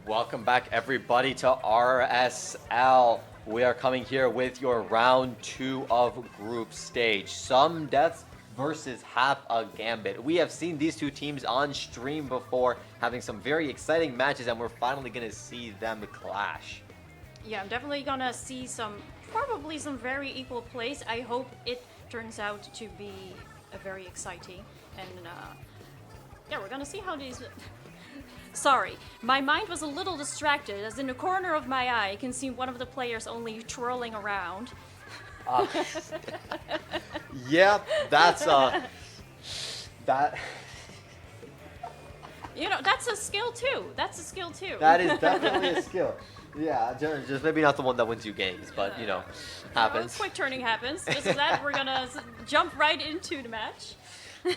Welcome back, everybody, to RSL. We are coming here with your round 2 of group stage. Some Deaths versus Half a Gambit. We have seen these two teams on stream before, having some very exciting matches, and we're finally going to see them clash. Yeah, I'm definitely gonna see probably some very equal plays. I hope it turns out to be a very exciting, and yeah, we're gonna see how these. Sorry, my mind was a little distracted, as in the corner of my eye, I can see one of the players only twirling around. Yeah, that's that. You know, that's a skill too. That's a skill too. That is definitely a skill. Yeah, just maybe not the one that wins you games, but you know, happens. Quick turning happens. Just as that, we're gonna jump right into the match.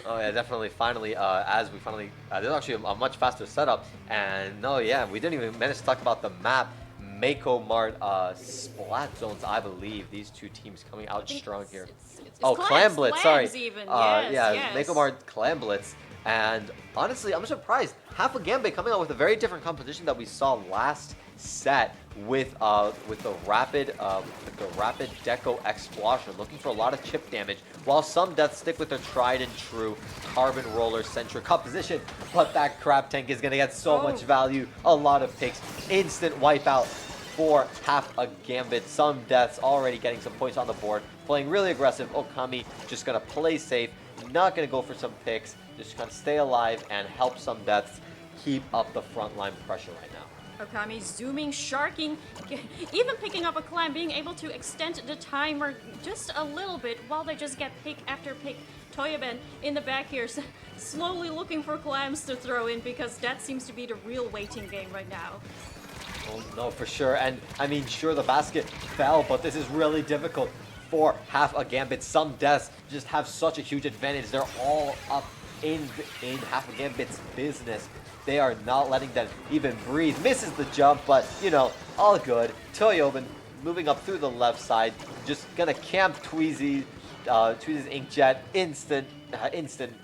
Oh yeah, definitely. Finally, as we finally, there's actually a much faster setup, and no, yeah, we didn't even manage to talk about the map. Mako, Mart, Splat Zones, I believe. These two teams coming out strong here. It's Oh, Clam Blitz, sorry. Even. Yeah, yes. Mako, Mart, Clam Blitz. And honestly, I'm surprised. Half a Gambit coming out with a very different composition that we saw last set with the rapid Deco Explosion, looking for a lot of chip damage, while some Deaths stick with their tried and true Carbon Roller centric composition. But that Crab Tank is gonna get so much value, a lot of picks, instant wipeout for Half a Gambit. Some Deaths already getting some points on the board, playing really aggressive. Okami just gonna play safe, not gonna go for some picks, just gonna stay alive and help some Deaths keep up the frontline pressure right now. Okami zooming, sharking, even picking up a climb, being able to extend the timer just a little bit while they just get pick after pick. Toyaben in the back here, slowly looking for climbs to throw in, because that seems to be the real waiting game right now. Oh, no, for sure. And I mean, sure, the basket fell, but this is really difficult for Half a Gambit. Some Deaths just have such a huge advantage. They're all up in Half a Gambit's business. They are not letting them even breathe. Misses the jump, but, you know, all good. Toyoben moving up through the left side. Just gonna camp Tweezy. Tweezy's Inkjet. Instant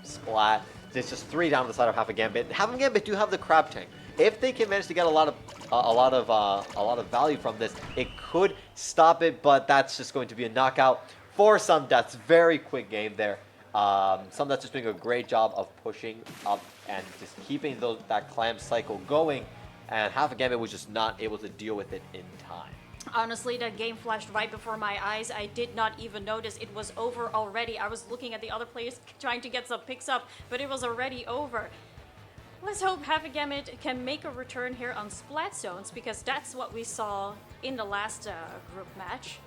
splat. There's just 3 down the side of Half a Gambit. Half a Gambit do have the Crab Tank. If they can manage to get a lot of value from this, it could stop it, but that's just going to be a knockout for Some Deaths. Very quick game there. Some Deaths just doing a great job of pushing up and just keeping that clam cycle going, and Half a Gambit was just not able to deal with it in time. Honestly, that game flashed right before my eyes. I did not even notice it was over already. I was looking at the other players trying to get some picks up, but it was already over. Let's hope Half a Gambit can make a return here on Splat Zones, because that's what we saw in the last group match.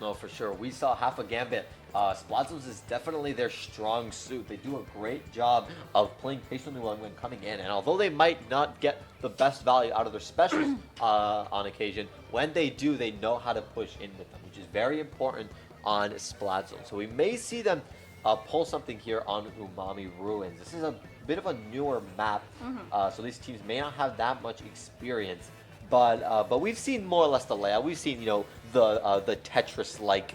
No, for sure. We saw Half a Gambit. Splat Zones is definitely their strong suit. They do a great job of playing patiently when coming in. And although they might not get the best value out of their specials on occasion, when they do, they know how to push in with them, which is very important on Splat Zones. So we may see them pull something here on Umami Ruins. This is a bit of a newer map, so these teams may not have that much experience. But we've seen more or less the layout. We've seen, you know, the Tetris-like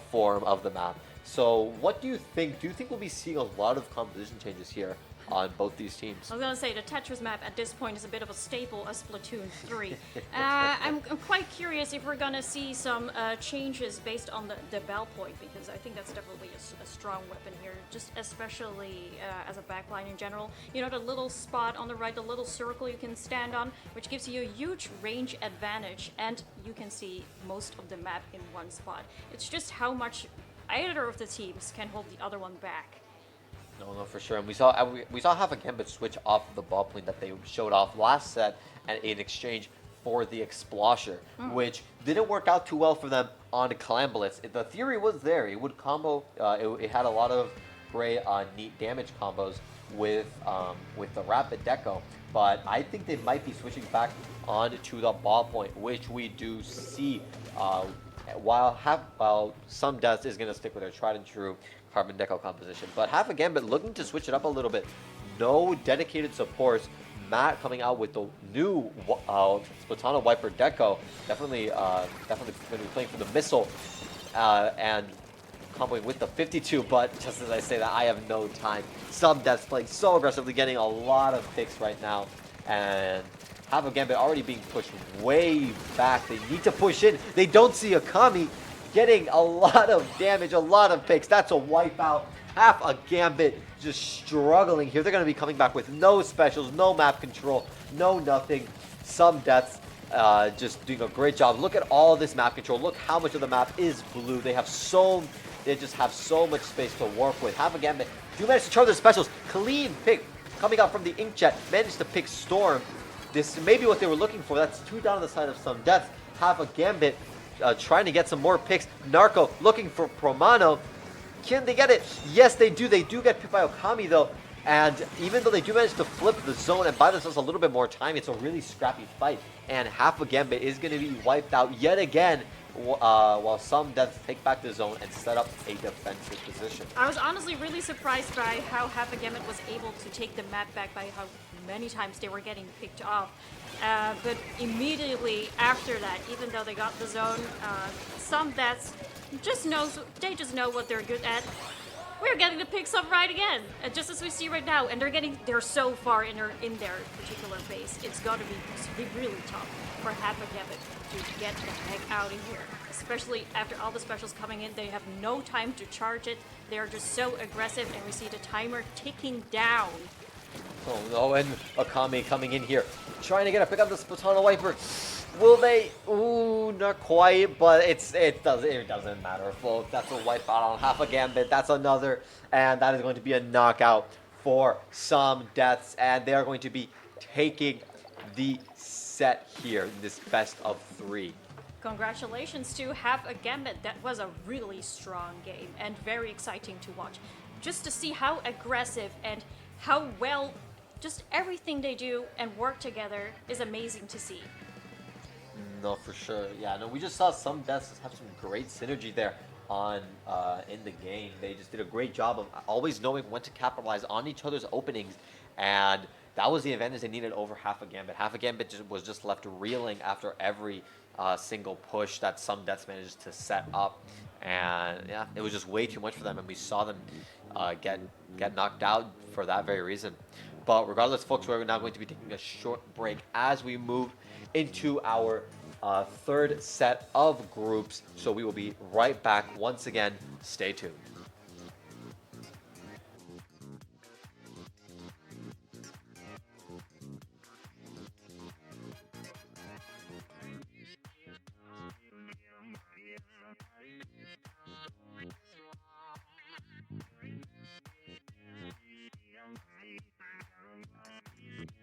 form of the map. So what do you think? Do you think we'll be seeing a lot of composition changes here on both these teams? I was gonna say the Tetris map at this point is a bit of a staple of Splatoon 3. I'm quite curious if we're gonna see some changes based on the bell point, because I think that's definitely a strong weapon here, just especially as a backline in general. You know, the little spot on the right, the little circle you can stand on, which gives you a huge range advantage, and you can see most of the map in one spot. It's just how much either of the teams can hold the other one back. No, for sure. And we saw Half a Gambit switch off the ball point that they showed off last set, and in exchange for the Explosher, which didn't work out too well for them on Clam Blitz. The theory was there; it would combo. It had a lot of great, neat damage combos with the Rapid Deco. But I think they might be switching back on to the ball point, which we do see. While Some Deaths is going to stick with their tried and true Carbon Deco composition, but Half a Gambit looking to switch it up a little bit. No dedicated supports. Matt coming out with the new Splatana Wiper Deco, definitely going to be playing for the missile and comboing with the 52. But just as I say that, I have no time. Some Deaths playing so aggressively, getting a lot of picks right now, and Half of Gambit already being pushed way back. They need to push in. They don't see Akami getting a lot of damage, a lot of picks. That's a wipeout. Half a Gambit just struggling here. They're going to be coming back with no specials, no map control, no nothing. Some deaths. Just doing a great job. Look at all this map control. Look how much of the map is blue. They just have so much space to work with. Half a Gambit do manage to charge their specials. Clean pick coming out from the Inkjet. Managed to pick Storm. This may be what they were looking for. That's 2 down on the side of some deaths. Half a Gambit trying to get some more picks. Narco looking for Promano. Can they get it? Yes, they do. They do get picked by Okami, though. And even though they do manage to flip the zone and buy themselves a little bit more time, it's a really scrappy fight. And half a Gambit is going to be wiped out yet again while some deaths take back the zone and set up a defensive position. I was honestly really surprised by how half a Gambit was able to take the map back, by how many times they were getting picked off. But immediately after that, even though they got the zone, some deaths just know what they're good at. We're getting the picks up right again, just as we see right now, and they're so far in their particular base. It's got to be really tough for half a Gambit to get the heck out of here. Especially after all the specials coming in, they have no time to charge it. They're just so aggressive, and we see the timer ticking down. Oh no, and Akami coming in here, trying to get a pick up the Splatana Wiper. Will they? Ooh, not quite, but it doesn't matter, folks. That's a wipeout on half a Gambit. That's another, and that is going to be a knockout for some deaths, and they are going to be taking the set here in this best of 3. Congratulations to half a Gambit. That was a really strong game and very exciting to watch. Just to see how aggressive and how well just everything they do and work together is amazing to see. No, for sure. Yeah, no, we just saw some deaths have some great synergy there on in the game. They just did a great job of always knowing when to capitalize on each other's openings, and that was the advantage they needed over half a Gambit. Half a Gambit was just left reeling after every single push that some deaths managed to set up, and yeah, it was just way too much for them, and we saw them get knocked out for that very reason. But regardless, folks, we're now going to be taking a short break as we move into our third set of groups. So we will be right back. Once again, stay tuned.